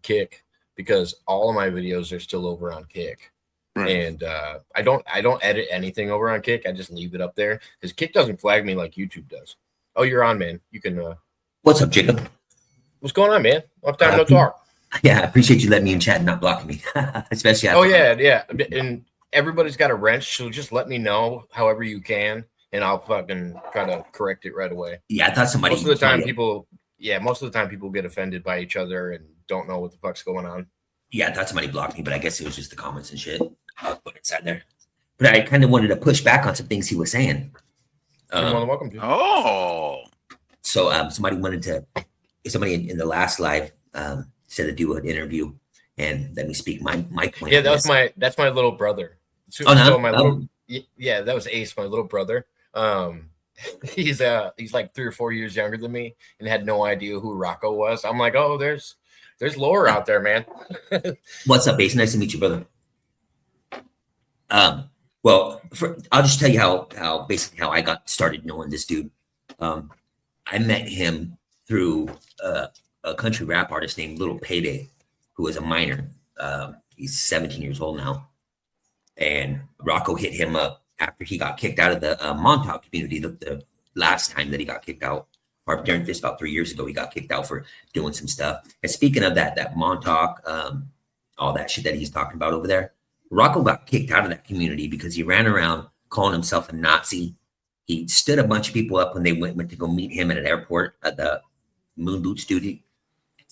Kick because all of my videos are still over on Kick. Right. And I don't edit anything over on Kick. I just leave it up there because Kick doesn't flag me like YouTube does. Oh, you're on, man. You can. What's up, Jacob? What's going on, man? Long time no talk. Yeah, I appreciate you letting me in chat and not blocking me, especially. Oh yeah. And everybody's got a wrench, so just let me know however you can, and I'll fucking try to correct it right away. Yeah, I thought somebody. Most of the time, people get offended by each other and don't know what the fuck's going on. Yeah, I thought somebody blocked me, but I guess it was just the comments and shit I was putting inside there. But I kind of wanted to push back on some things he was saying. You're more than welcome to. Oh. So somebody in the last live said to do an interview and let me speak my point. Yeah, that's my little brother. Oh, no? So my little, yeah, that was Ace, my little brother. He's like 3 or 4 years younger than me and had no idea who Rocco was. I'm like, oh, there's lore out there, man. What's up, Ace? Nice to meet you, brother. Well, I'll just tell you how I got started knowing this dude. I met him through a country rap artist named Little Payday, who was a minor. He's 17 years old now. And Rocco hit him up after he got kicked out of the Montauk community the last time that he got kicked out. Or during this about 3 years ago, he got kicked out for doing some stuff. And speaking of that Montauk, all that shit that he's talking about over there, Rocco got kicked out of that community because he ran around calling himself a Nazi. He stood a bunch of people up when they went to go meet him at an airport at the Moon Boot studio.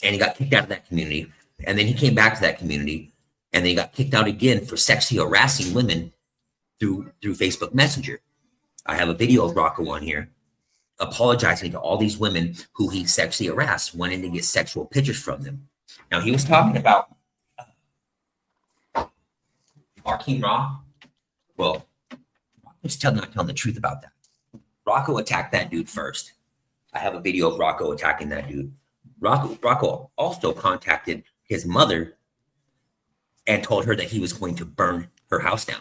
And he got kicked out of that community. And then he came back to that community. And then he got kicked out again for sexually harassing women through Facebook Messenger. I have a video of Rocco on here apologizing to all these women who he sexually harassed, wanting to get sexual pictures from them. Now, he was talking about Arkeem Ra. Well, he's not telling the truth about that. Rocco attacked that dude first. I have a video of Rocco attacking that dude. Rocco also contacted his mother and told her that he was going to burn her house down.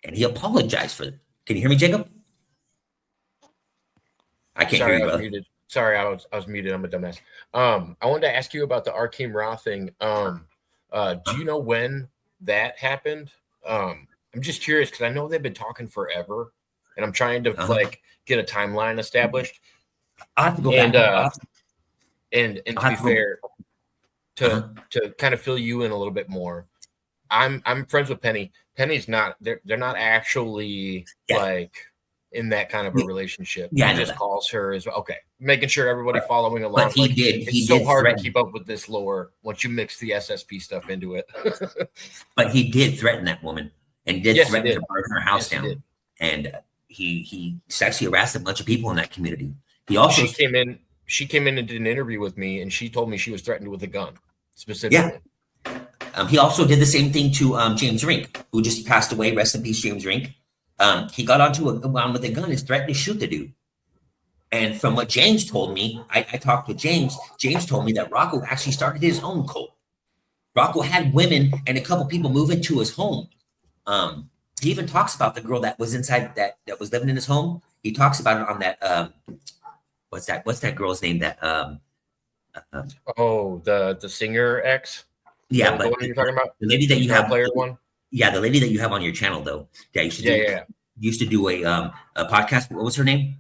And he apologized for it. Can you hear me, Jacob? I can't hear you, brother. Muted. Sorry, I was muted. I'm a dumbass. I wanted to ask you about the Arkeem Ra thing. Do you know when that happened? I'm just curious because I know they've been talking forever, and I'm trying to get a timeline established. I have to go back. And to be fair, to kind of fill you in a little bit more, I'm friends with Penny. Penny's not. They're not actually like in that kind of a relationship. Yeah, he just calls her as well. Okay, making sure everybody following along. But it's so hard to keep up with this lore once you mix the SSP stuff into it. But he did threaten that woman and threaten to burn her house down. And he sexually harassed a bunch of people in that community. He also She came in and did an interview with me, and she told me she was threatened with a gun specifically. Yeah. He also did the same thing to James Rink, who just passed away. Rest in peace, James Rink. He got onto a with a gun and threatened to shoot the dude. And from what James told me, I talked with James. James told me that Rocco actually started his own cult. Rocco had women and a couple people move into his home. He even talks about the girl that was inside that was living in his home. He talks about it on that. What's that girl's name? That the singer X. Yeah, the one you're talking about, the lady that you have player one. Yeah, the lady that you have on your channel though. That used to do a podcast. What was her name?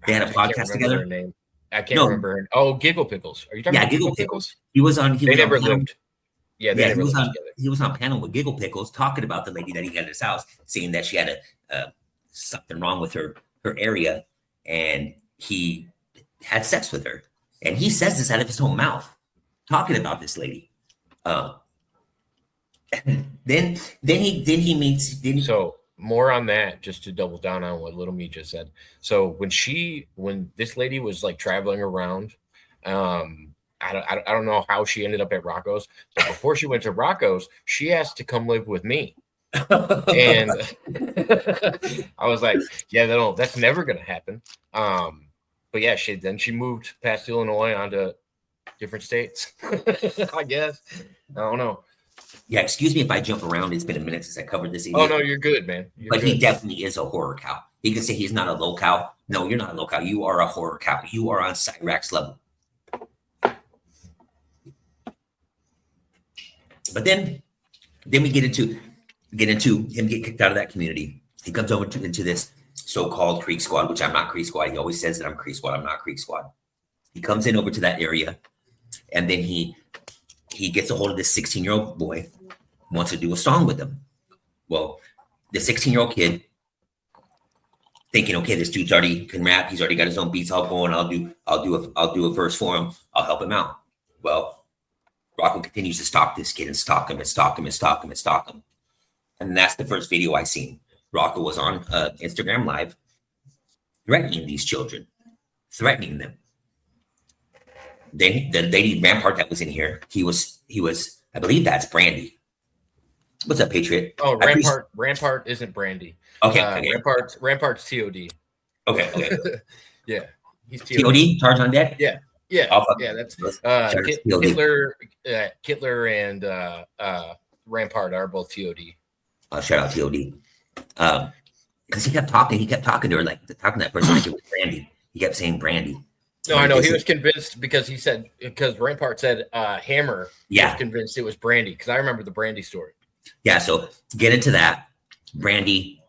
They had a podcast together. Her name. I can't remember her. Oh, Giggle Pickles. Are you talking about Giggle Pickles? He was on. They never lived. Yeah, they never lived together. He was on panel with Giggle Pickles talking about the lady that he had at his house, saying that she had something wrong with her area, and he had sex with her. And he says this out of his own mouth, talking about this lady. Then he meets. So more on that, just to double down on what Little Me just said. So when this lady was like traveling around, I don't know how she ended up at Rocco's, but before she went to Rocco's, she asked to come live with me. And I was like, yeah, that's never gonna happen. But yeah, she moved past Illinois onto different states. I guess. I don't know. Yeah, excuse me if I jump around. It's been a minute since I covered this. Oh no, you're good, man. He definitely is a horror cow. He can say he's not a low cow. No, you're not a low cow. You are a horror cow. You are on Cyrax level. But then we get into him getting kicked out of that community. He comes over into this so-called Creek Squad, which I'm not Creek Squad. He always says that I'm Creek Squad. I'm not Creek Squad. He comes in over to that area, and then he gets a hold of this 16-year-old boy, wants to do a song with him. Well, the 16-year-old kid, thinking, okay, this dude's already can rap. He's already got his own beats all going. I'll do a verse for him. I'll help him out. Well, Rocco continues to stalk this kid and stalk him and stalk him and stalk him and stalk him. And that's the first video I seen. Rocco was on Instagram Live threatening these children, threatening them. Then the lady Rampart that was in here, he was, I believe that's Brandy. What's up, Patriot? Oh, Rampart isn't Brandy. Okay. Rampart's TOD. Okay. Yeah, he's TOD, Charge on Deck? Yeah. That's Kittler and Rampart are both TOD. Shout out TOD. Because he kept talking to her, like talking to that person like it was Brandy. He kept saying Brandy. No, I know. He was convinced because Rampart said Hammer was convinced it was Brandy, because I remember the Brandy story. Yeah, so get into that. Brandy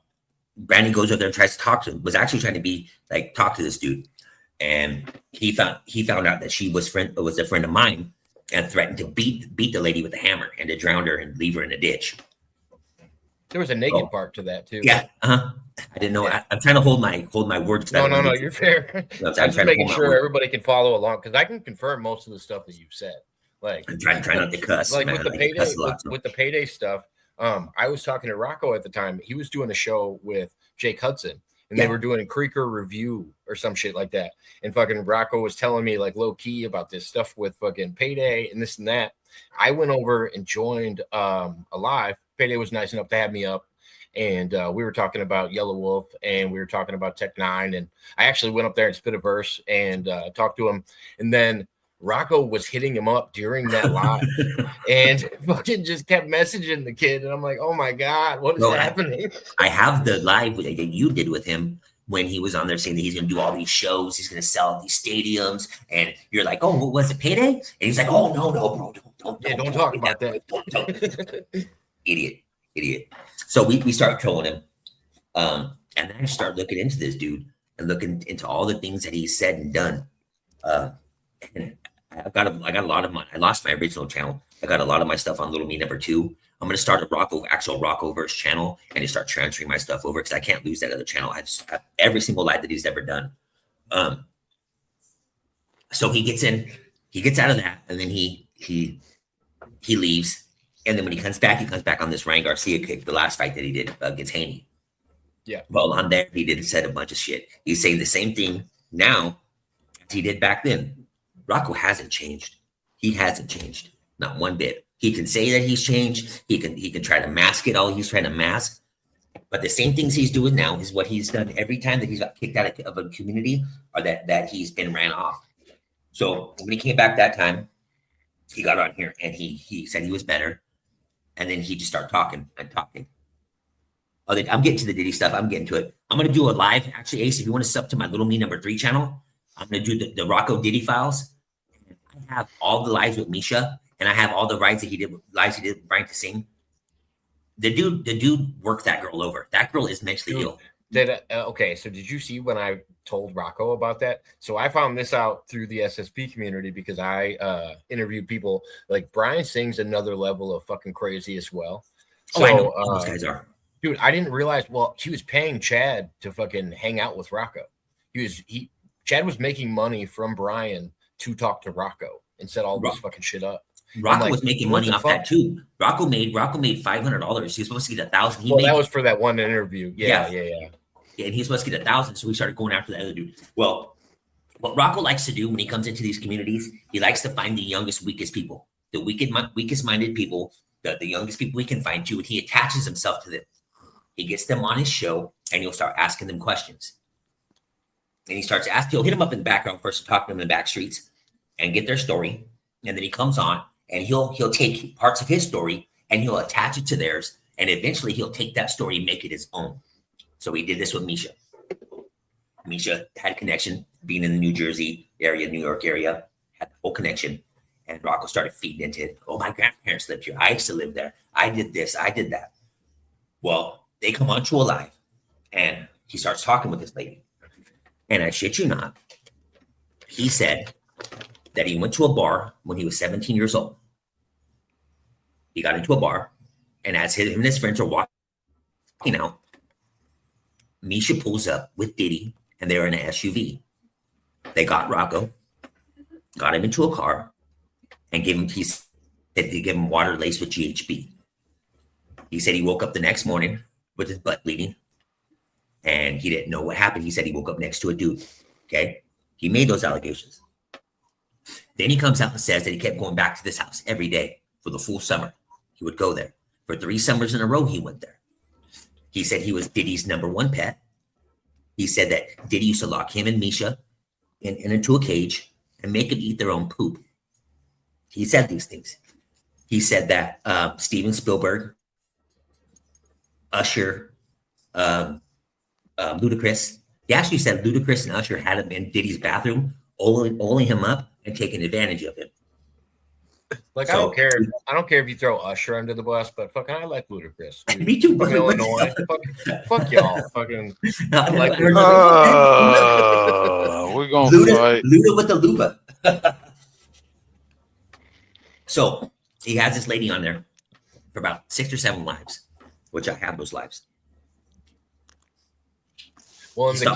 goes over there and tries to talk to him, was actually trying to be like talk to this dude. And he found out that she was a friend of mine and threatened to beat the lady with a hammer and to drown her and leave her in a ditch. There was a naked part to that too. Yeah, I didn't know. I'm trying to hold my words. No, you're fair. I'm just making sure everybody can follow along, because I can confirm most of the stuff that you've said. Like, I'm trying not to cuss. Like with the payday stuff. I was talking to Rocco at the time. He was doing a show with Jake Hudson, and they were doing a Creeker review or some shit like that. And fucking Rocco was telling me like low key about this stuff with fucking Payday and this and that. I went over and joined a live. Payday was nice enough to have me up, and we were talking about Yellow Wolf, and we were talking about Tech Nine, and I actually went up there and spit a verse and talked to him, and then Rocco was hitting him up during that live and fucking just kept messaging the kid. And I'm like, oh my God, what is happening? I have the live that you did with him when he was on there saying that he's going to do all these shows. He's going to sell these stadiums. And you're like, oh, what was it, Payday? And he's like, oh, no, bro, don't talk about that. Idiot. So we start trolling him. And then I start looking into this dude and looking into all the things that he's said and done. And I got a lot of I lost my original channel. I got a lot of my stuff on Little Me number 2. I'm going to start a actual Rockoverse channel and just start transferring my stuff over, because I can't lose that other channel. I've every single live that he's ever done. So he gets out of that, and then he leaves. And then when he comes back on this Ryan Garcia kick, the last fight that he did against Haney. Yeah. Well, on there, he said a bunch of shit. He's saying the same thing now as he did back then. Rocco hasn't changed. He hasn't changed, not one bit. He can say that he's changed. He can try to mask it all he's trying to mask. But the same things he's doing now is what he's done every time that he's got kicked out of a community, or that he's been ran off. So when he came back that time, he got on here and he said he was better. And then he just started talking. Oh, I'm getting to the Diddy stuff. I'm getting to it. I'm going to do a live. Actually, Ace, if you want to sub to my Little Me number 3 channel, I'm going to do the Rocco Diddy files. I have all the lives with Misha, and I have all the lives he did with Brian to sing. The dude worked that girl over. That girl is mentally ill. Okay, so did you see when I told Rocco about that? So I found this out through the SSP community, because I interviewed people. Like, Brian sings another level of fucking crazy as well. So, I know all those guys are. Dude, I didn't realize. Well, he was paying Chad to fucking hang out with Rocco. Chad was making money from Brian to talk to Rocco and set all this fucking shit up. Rocco was making money off that too. Rocco made $500. He was supposed to get 1,000. That was for that one interview. Yeah. And he's supposed to get 1,000, so we started going after the other dude. Well, what Rocco likes to do when he comes into these communities, he likes to find the youngest, weakest people, the weakest-minded people, the youngest people he can find too, and he attaches himself to them. He gets them on his show, and he'll start asking them questions. And he starts asking, he'll hit them up in the background first and talk to them in the back streets and get their story. And then he comes on and he'll take parts of his story and he'll attach it to theirs. And eventually he'll take that story and make it his own. So he did this with Misha. Misha had a connection, being in the New Jersey area, New York area, had the whole connection. And Rocco started feeding into it. Oh, my grandparents lived here. I used to live there. I did this. I did that. Well, they come on True Alive, and he starts talking with this lady. And I shit you not, he said that he went to a bar when he was 17 years old. He got into a bar, and as him and his friends are walking out, Misha pulls up with Diddy, and they're in an SUV. They got Rocco, got him into a car, and gave him water laced with GHB. He said he woke up the next morning with his butt bleeding, and he didn't know what happened. He said he woke up next to a dude. Okay, he made those allegations. Then he comes out and says that he kept going back to this house every day for the full summer. He would go there. For 3 summers in a row, he went there. He said he was Diddy's #1 pet. He said that Diddy used to lock him and Misha into a cage and make them eat their own poop. He said these things. He said that Steven Spielberg, Usher, Ludacris, he actually said Ludacris and Usher had him in Diddy's bathroom, oiling him up and taking advantage of him. Like, I don't care. I don't care if you throw Usher under the bus, but fucking, I like Ludacris. Dude. Me too. From Illinois. Fuck y'all. Fucking. I like We're gonna fight. Luda with the luba. So he has this lady on there for about 6 or 7 lives, which I have those lives. Well, and the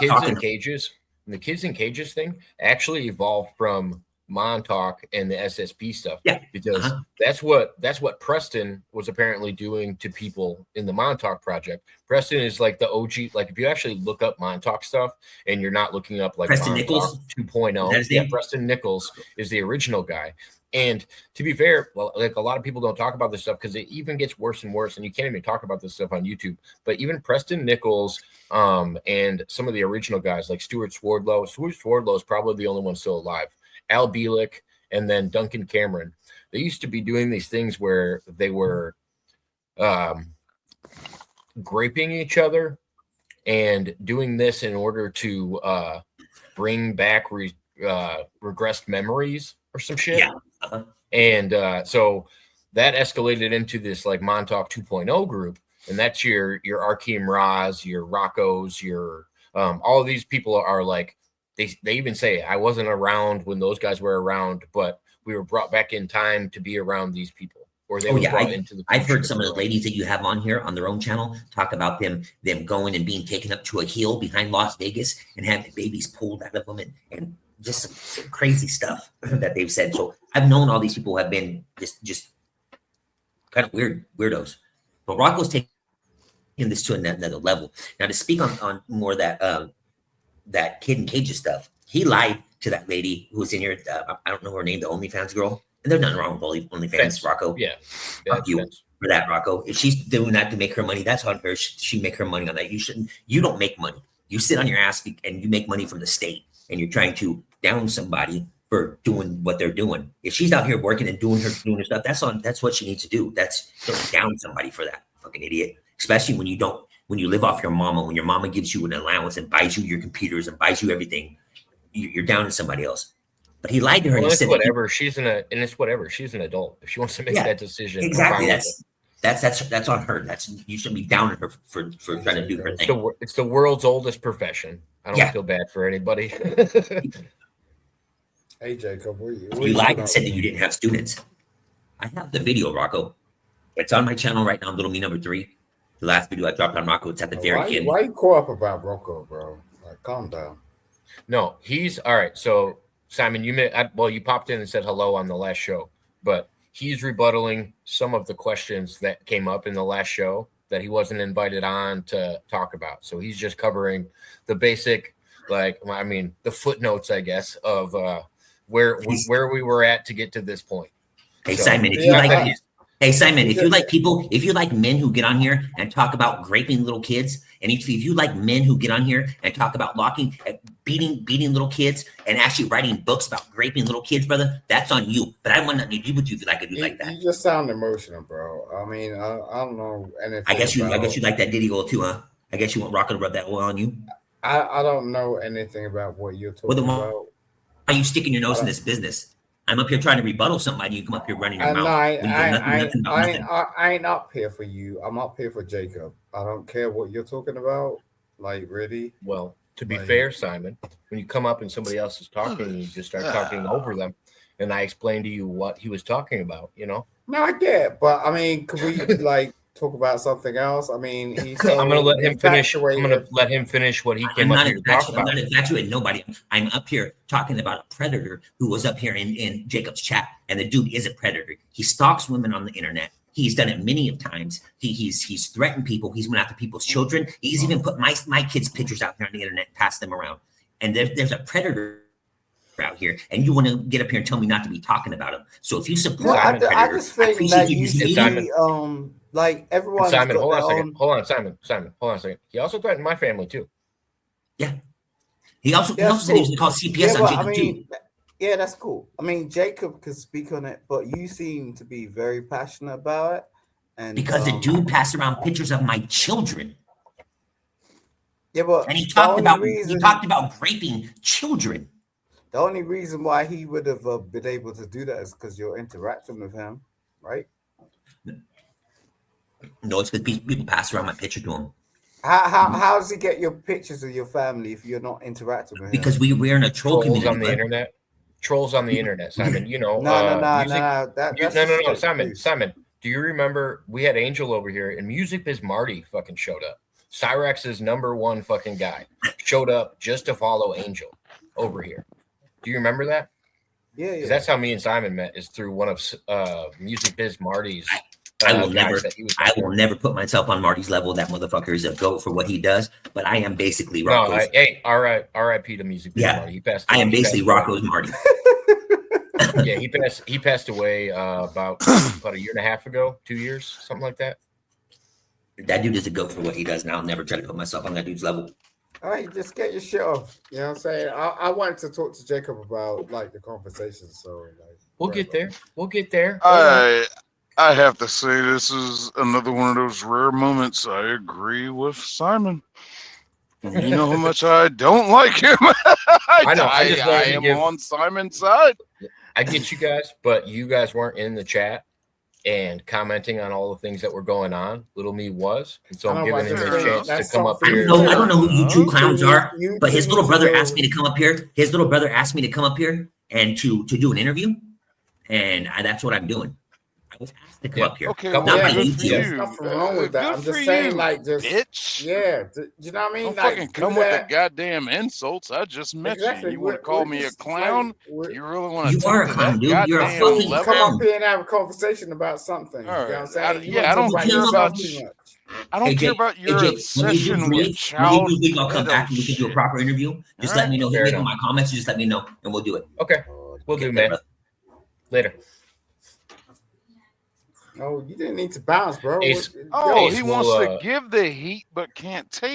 kids in cages thing actually evolved from Montauk and the SSP stuff. Yeah, because that's what Preston was apparently doing to people in the Montauk project. Preston is like the OG. Like, if you actually look up Montauk stuff and you're not looking up like Preston Montauk Nichols 2.0, yeah, Preston Nichols is the original guy. And to be fair, well, like, a lot of people don't talk about this stuff because it even gets worse and worse, and you can't even talk about this stuff on YouTube. But even Preston Nichols and some of the original guys like Stuart Swordlow. Stuart Swordlow is probably the only one still alive. Al Bielek, and then Duncan Cameron. They used to be doing these things where they were graping each other and doing this in order to bring back regressed memories or some shit. Yeah. And so that escalated into this like Montauk 2.0 group. And that's your Arkeem Raz, your Roccos, your all of these people are like, they even say, I wasn't around when those guys were around, but we were brought back in time to be around these people. Or they were brought into the I've heard some of the ladies that you have on here on their own channel talk about them going and being taken up to a hill behind Las Vegas and having babies pulled out of them and just some crazy stuff that they've said. So I've known all these people have been just kind of weirdos. But Rocco's taking this to another level. Now, to speak on more that kid in cages stuff, he lied to that lady who was in here. I don't know her name, the OnlyFans girl. And there's nothing wrong with OnlyFans, Rocco. Yeah. Fuck you for that, Rocco. If she's doing that to make her money, that's on her. She make her money on that. You don't make money. You sit on your ass and you make money from the state, and you're trying to down somebody for doing what they're doing. If she's out here working and doing her stuff, that's what she needs to do. Don't down somebody for that, fucking idiot. Especially when you live off your mama, when your mama gives you an allowance and buys you your computers and buys you everything, you're down to somebody else. But he lied to her. Well, and he said, whatever. She's an adult. If she wants to make that decision, exactly. That's on her. You shouldn't be down on her for trying to do her thing. It's the world's oldest profession. I don't feel bad for anybody. Hey, Jacob, you lied and said that you didn't have students. I have the video, Rocco. It's on my channel right now, Little Me #3. The last video I dropped on Rocco, it's at the very end. Why you caught up about Rocco, bro? Like, calm down. No, he's all right. So, Simon, you popped in and said hello on the last show, but he's rebuttaling some of the questions that came up in the last show that he wasn't invited on to talk about. So he's just covering the basic, the footnotes, I guess, of where we were at to get to this point. Hey, Simon, if you like men who get on here and talk about raping little kids, and if you like men who get on here and talk about beating little kids and actually writing books about raping little kids, brother, that's on you. But I want nothing to do with you if you like to do like that. You just sound emotional, bro. I mean, I don't know anything. I guess you like that Diddy oil too, huh? I guess you want Rocco to rub that oil on you. I don't know anything about what you're talking about. Why are you sticking your nose in this business? I'm up here trying to rebuttal somebody. You come up here running your And mouth. I, when you know nothing about nothing. I ain't up here for you. I'm up here for Jacob. I don't care what you're talking about. Like, really? Well, to be Like- fair, Simon, when you come up and somebody else is talking, and you just start talking over them, and I explained to you what he was talking about, you know. No, I get it, but I mean, could we like talk about something else? I mean, he's so I'm going to let him finish. I'm going to infatuated. let him finish what he I'm came up not here to talk infatuated. I'm about. not infatuated. Nobody. I'm up here talking about a predator who was up here in Jacob's chat, and the dude is a predator. He stalks women on the internet. He's done it many of times. He's threatened people. He's went after people's children. He's even put my kids' pictures out there on the internet, and passed them around. And there's a predator out here, and you want to get up here and tell me not to be talking about him. So if you support No, that I predator, just think appreciate that you you should Simon. be like everyone's Simon, got hold on their a second. own. Hold on, Simon. Hold on a second. He also threatened my family too. He also Yeah, said he was going to call cool. CPS Yeah, on but Jacob I too. mean, yeah, that's cool. I mean, Jacob could speak on it, but you seem to be very passionate about it. And Because the dude passed around pictures of my children, yeah, but and he the talked only about raping children. the only reason why he would have been able to do that is because you're interacting with him, right? No, it's because people pass around my picture to him. How does he get your pictures of your family if you're not interacting with him? Because we're in a troll Trolls community. on the bud. internet. Trolls on the internet, Simon. You know. No. Music, That's no. just Simon. loose. Simon. Do you remember we had Angel over here, and Music Biz Marty fucking showed up. Cyrex's #1 fucking guy showed up just to follow Angel over here. Do you remember that? Yeah. Because that's how me and Simon met, is through one of Music Biz Marty's. I will guys that he was. I will never put myself on Marty's level. That motherfucker is a goat for what he does. But I am basically Rocco's. Hey, R.I.P. to Music Biz Yeah. Marty. He passed. I am he basically passed Rocco's Marty. Yeah, he passed away about a year and a half ago, 2 years, something like that. That dude is a goat for what he does, and I'll never try to put myself on that dude's level. All right, just get your shit off. You know what I'm saying? I wanted to talk to Jacob about like the conversation, so like We'll get there. We'll get there. I have to say this is another one of those rare moments. I agree with Simon. You know how much I don't like him. I know. I just wanted to am give- on Simon's side. I get you guys, but you guys weren't in the chat and commenting on all the things that were going on. Little me was, and so I I'm know, giving but him that's a chance to that's come up something- here. I don't know who you two clowns are, You but his two little need brother to asked me to come up here. His little brother asked me to come up here and to do an interview, and that's what I'm doing. I was asked to come up here. Okay, Not well, by good you for two. you. There's nothing wrong with that. Good I'm just for saying, you, like, just bitch. yeah. You know what I mean? Don't Like, fucking do come with the that. goddamn insults. I just met Exactly. you. You want to We're- call we're me a just, clown? like, You really want You to are take a to clown, that dude. You're a goddamn fucking level? Come clown. up here and have a conversation about something. All You know what right. I'm saying? You Yeah, wanna I talk don't about care yourself about too you. much. I don't Hey, care Jake, about your Jake, obsession when with you child do think I'll come pedo back and we can do a shit. proper interview, just All let me know. Fair Hit me up in enough. my comments. Just let me know, and we'll do it. Okay, we'll do, man. brother. Later. Oh, you didn't need to bounce, bro. Ace- Oh, Ace he will, wants to give the heat but can't take